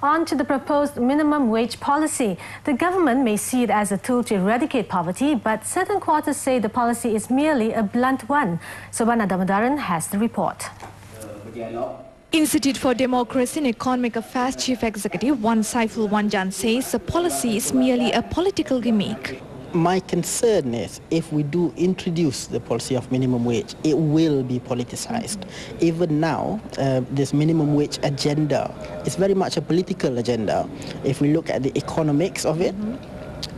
On to the proposed minimum wage policy. The government may see it as a tool to eradicate poverty, but certain quarters say the policy is merely a blunt one. Soban Adamadaran has the report. Institute for Democracy and Economic Affairs Chief Executive Wan Saiful Wanjan says the policy is merely a political gimmick. My concern is if we do introduce the policy of minimum wage, it will be politicized. Even now, this minimum wage agenda is very much a political agenda. If we look at the economics of it,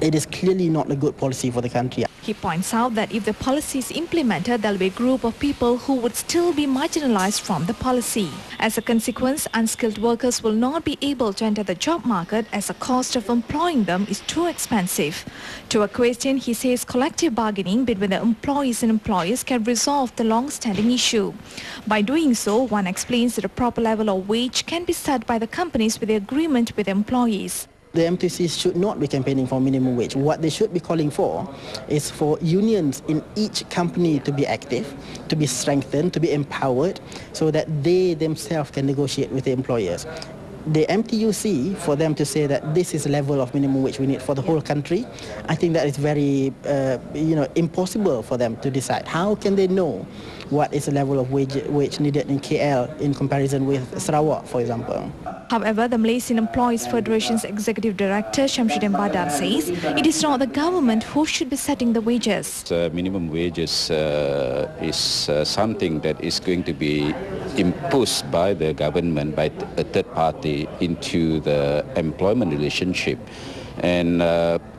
it is clearly not a good policy for the country. He points out that if the policy is implemented, there will be a group of people who would still be marginalized from the policy. As a consequence, unskilled workers will not be able to enter the job market as the cost of employing them is too expensive. To a question, he says collective bargaining between the employees and employers can resolve the long-standing issue. By doing so, one explains that a proper level of wage can be set by the companies with the agreement with employees. The MTCs should not be campaigning for minimum wage. What they should be calling for is for unions in each company to be active, to be strengthened, to be empowered, so that they themselves can negotiate with the employers. The MTUC, for them to say that this is the level of minimum wage we need for the whole country, I think that is very, impossible for them to decide. How can they know what is the level of wage needed in KL in comparison with Sarawak, for example? However, the Malaysian Employees Federation's Executive Director Shamsuddin Bardan says it is not the government who should be setting the wages. Minimum wages is something that is going to be imposed by the government, by a third party, into the employment relationship. And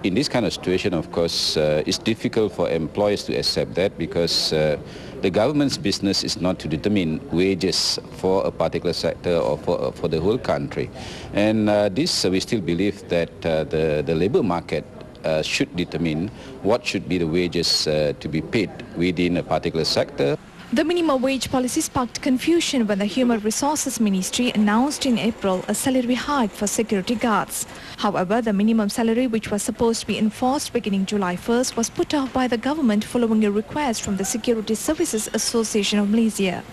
in this kind of situation, of course, it's difficult for employers to accept that because the government's business is not to determine wages for a particular sector or for the whole country. And this, we still believe that the labour market should determine what should be the wages to be paid within a particular sector. The minimum wage policy sparked confusion when the Human Resources Ministry announced in April a salary hike for security guards. However, the minimum salary, which was supposed to be enforced beginning July 1st, was put off by the government following a request from the Security Services Association of Malaysia.